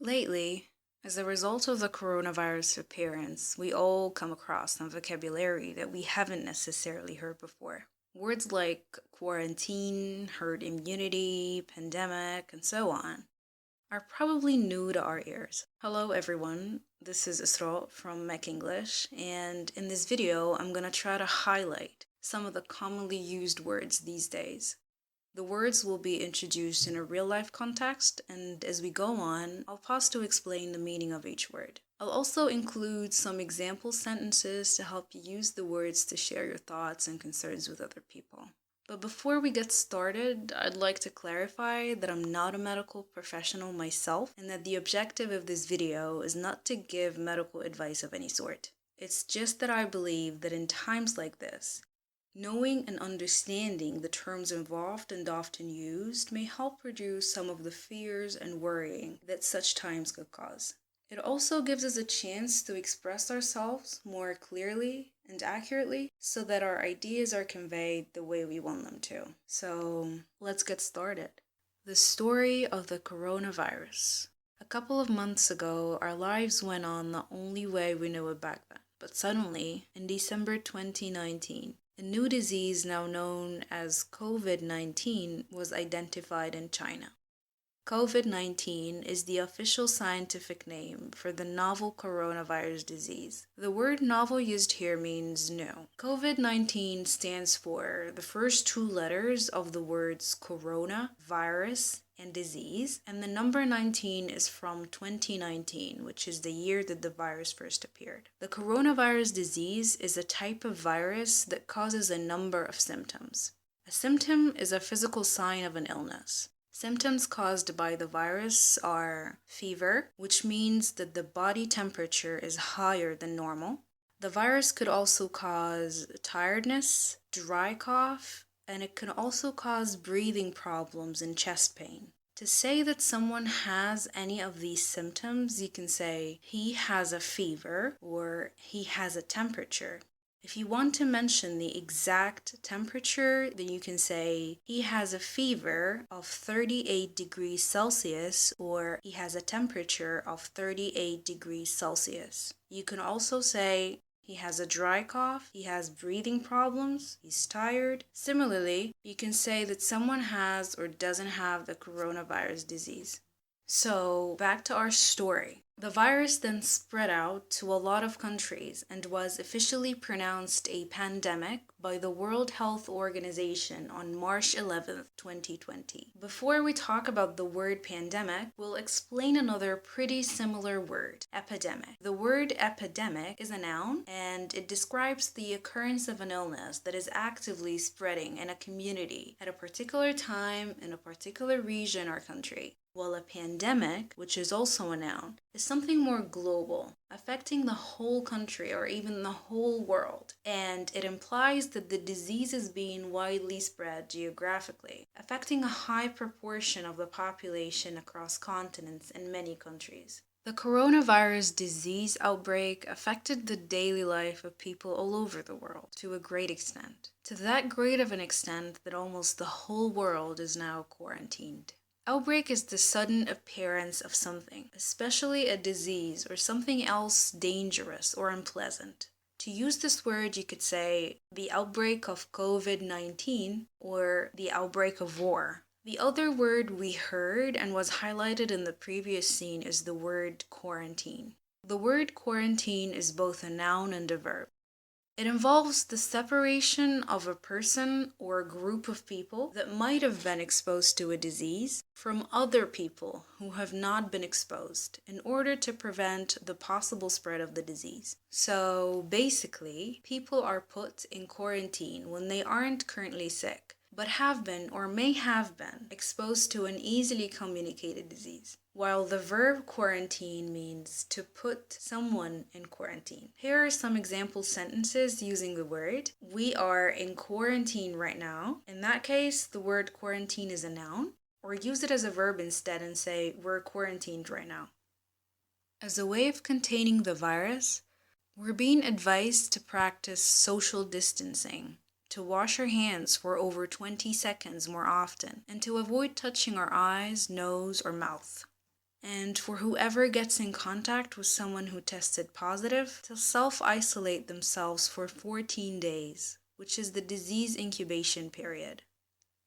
Lately, as a result of the coronavirus appearance, we all come across some vocabulary that we haven't necessarily heard before. Words like quarantine, herd immunity, pandemic, and so on are probably new to our ears. Hello everyone, this is Isra from Mac English, and in this video I'm going to try to highlight some of the commonly used words these days. The words will be introduced in a real-life context, and as we go on, I'll pause to explain the meaning of each word. I'll also include some example sentences to help you use the words to share your thoughts and concerns with other people. But before we get started, I'd like to clarify that I'm not a medical professional myself, and that the objective of this video is not to give medical advice of any sort. It's just that I believe that in times like this, knowing and understanding the terms involved and often used may help reduce some of the fears and worrying that such times could cause. It also gives us a chance to express ourselves more clearly and accurately so that our ideas are conveyed the way we want them to. So let's get started. The story of the coronavirus. A couple of months ago, our lives went on the only way we knew it back then. But suddenly, in December 2019, a new disease now known as COVID-19 was identified in China. COVID-19 is the official scientific name for the novel coronavirus disease. The word novel used here means new. COVID-19 stands for the first two letters of the words corona, virus, and disease, and the number 19 is from 2019, which is the year that the virus first appeared. The coronavirus disease is a type of virus that causes a number of symptoms. A symptom is a physical sign of an illness. Symptoms caused by the virus are fever, which means that the body temperature is higher than normal. The virus could also cause tiredness, dry cough, and it can also cause breathing problems and chest pain. To say that someone has any of these symptoms, you can say he has a fever or he has a temperature. If you want to mention the exact temperature, then you can say he has a fever of 38 degrees Celsius or he has a temperature of 38 degrees Celsius. You can also say he has a dry cough, he has breathing problems, he's tired. Similarly, you can say that someone has or doesn't have the coronavirus disease. So, back to our story. The virus then spread out to a lot of countries and was officially pronounced a pandemic by the World Health Organization on March 11th, 2020. Before we talk about the word pandemic, we'll explain another pretty similar word, epidemic. The word epidemic is a noun and it describes the occurrence of an illness that is actively spreading in a community at a particular time in a particular region or country. While a pandemic, which is also a noun, is something more global, affecting the whole country or even the whole world, and it implies that the disease is being widely spread geographically, affecting a high proportion of the population across continents and many countries. The coronavirus disease outbreak affected the daily life of people all over the world to a great extent, to that great of an extent that almost the whole world is now quarantined. Outbreak is the sudden appearance of something, especially a disease or something else dangerous or unpleasant. To use this word, you could say the outbreak of COVID-19 or the outbreak of war. The other word we heard and was highlighted in the previous scene is the word quarantine. The word quarantine is both a noun and a verb. It involves the separation of a person or a group of people that might have been exposed to a disease from other people who have not been exposed in order to prevent the possible spread of the disease. So basically, people are put in quarantine when they aren't currently sick, but have been or may have been exposed to an easily communicated disease. While the verb quarantine means to put someone in quarantine. Here are some example sentences using the word. We are in quarantine right now. In that case, the word quarantine is a noun, or use it as a verb instead and say we're quarantined right now. As a way of containing the virus, we're being advised to practice social distancing, to wash our hands for over 20 seconds more often, and to avoid touching our eyes, nose, or mouth. And for whoever gets in contact with someone who tested positive, to self-isolate themselves for 14 days, which is the disease incubation period.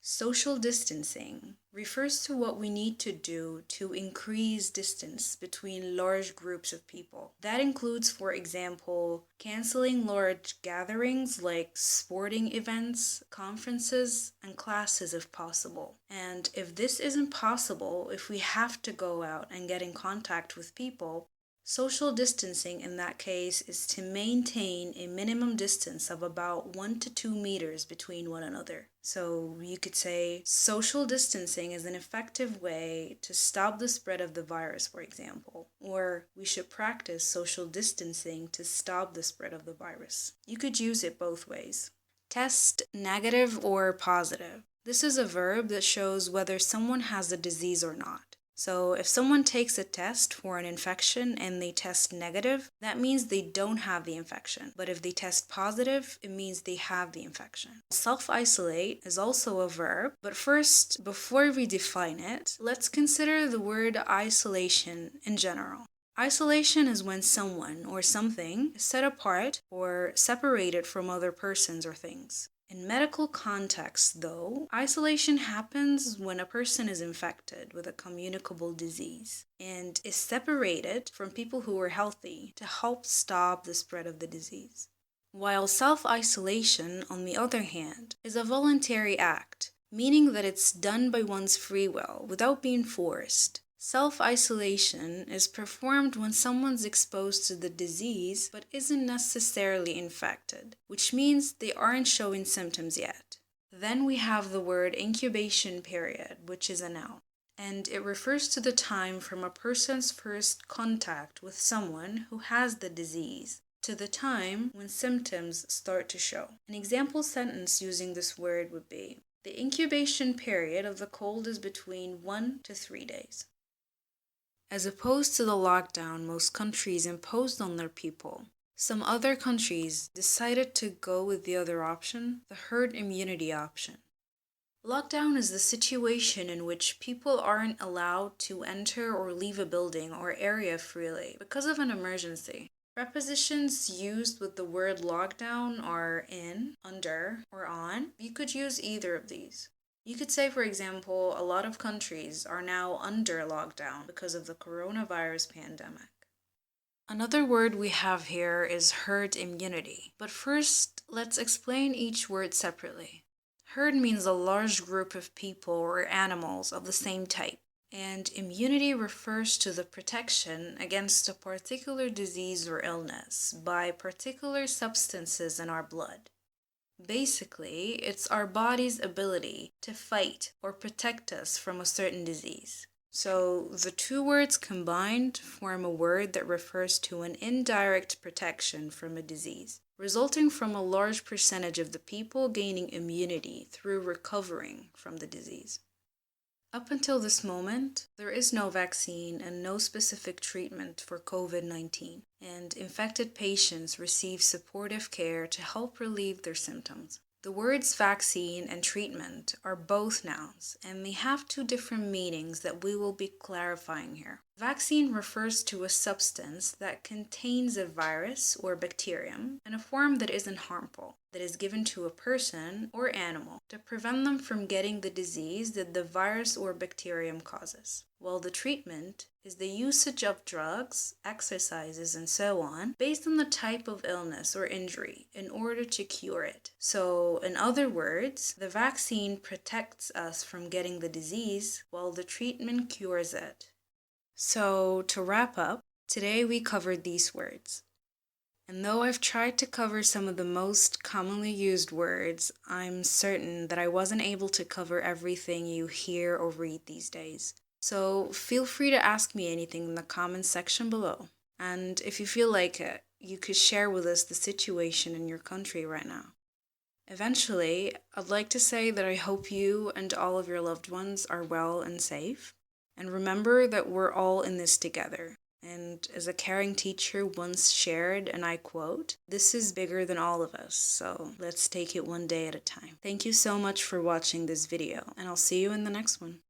Social distancing refers to what we need to do to increase distance between large groups of people. That includes, for example, canceling large gatherings like sporting events, conferences, and classes if possible. And if this isn't possible, if we have to go out and get in contact with people, social distancing in that case is to maintain a minimum distance of about 1 to 2 meters between one another. So you could say social distancing is an effective way to stop the spread of the virus, for example. Or we should practice social distancing to stop the spread of the virus. You could use it both ways. Test negative or positive. This is a verb that shows whether someone has the disease or not. So if someone takes a test for an infection and they test negative, that means they don't have the infection. But if they test positive, it means they have the infection. Self-isolate is also a verb, but first, before we define it, let's consider the word isolation in general. Isolation is when someone or something is set apart or separated from other persons or things. In medical context, though, isolation happens when a person is infected with a communicable disease and is separated from people who are healthy to help stop the spread of the disease. While self-isolation, on the other hand, is a voluntary act, meaning that it's done by one's free will without being forced. Self-isolation is performed when someone's exposed to the disease but isn't necessarily infected, which means they aren't showing symptoms yet. Then we have the word incubation period, which is a noun, and it refers to the time from a person's first contact with someone who has the disease to the time when symptoms start to show. An example sentence using this word would be, the incubation period of the cold is between 1 to 3 days. As opposed to the lockdown most countries imposed on their people, some other countries decided to go with the other option, the herd immunity option. Lockdown is the situation in which people aren't allowed to enter or leave a building or area freely because of an emergency. Prepositions used with the word lockdown are in, under, or on. You could use either of these. You could say, for example, a lot of countries are now under lockdown because of the coronavirus pandemic. Another word we have here is herd immunity. But first, let's explain each word separately. Herd means a large group of people or animals of the same type, and immunity refers to the protection against a particular disease or illness by particular substances in our blood. Basically, it's our body's ability to fight or protect us from a certain disease. So the two words combined form a word that refers to an indirect protection from a disease, resulting from a large percentage of the people gaining immunity through recovering from the disease. Up until this moment, there is no vaccine and no specific treatment for COVID-19, and infected patients receive supportive care to help relieve their symptoms. The words vaccine and treatment are both nouns, and they have two different meanings that we will be clarifying here. Vaccine refers to a substance that contains a virus or bacterium in a form that isn't harmful, that is given to a person or animal to prevent them from getting the disease that the virus or bacterium causes. While the treatment is the usage of drugs, exercises, and so on, based on the type of illness or injury in order to cure it. So, in other words, the vaccine protects us from getting the disease, while the treatment cures it. So, to wrap up, today we covered these words. And though I've tried to cover some of the most commonly used words, I'm certain that I wasn't able to cover everything you hear or read these days. So feel free to ask me anything in the comments section below. And if you feel like it, you could share with us the situation in your country right now. Eventually, I'd like to say that I hope you and all of your loved ones are well and safe. And remember that we're all in this together. And as a caring teacher once shared, and I quote, "This is bigger than all of us, so let's take it one day at a time." Thank you so much for watching this video, and I'll see you in the next one.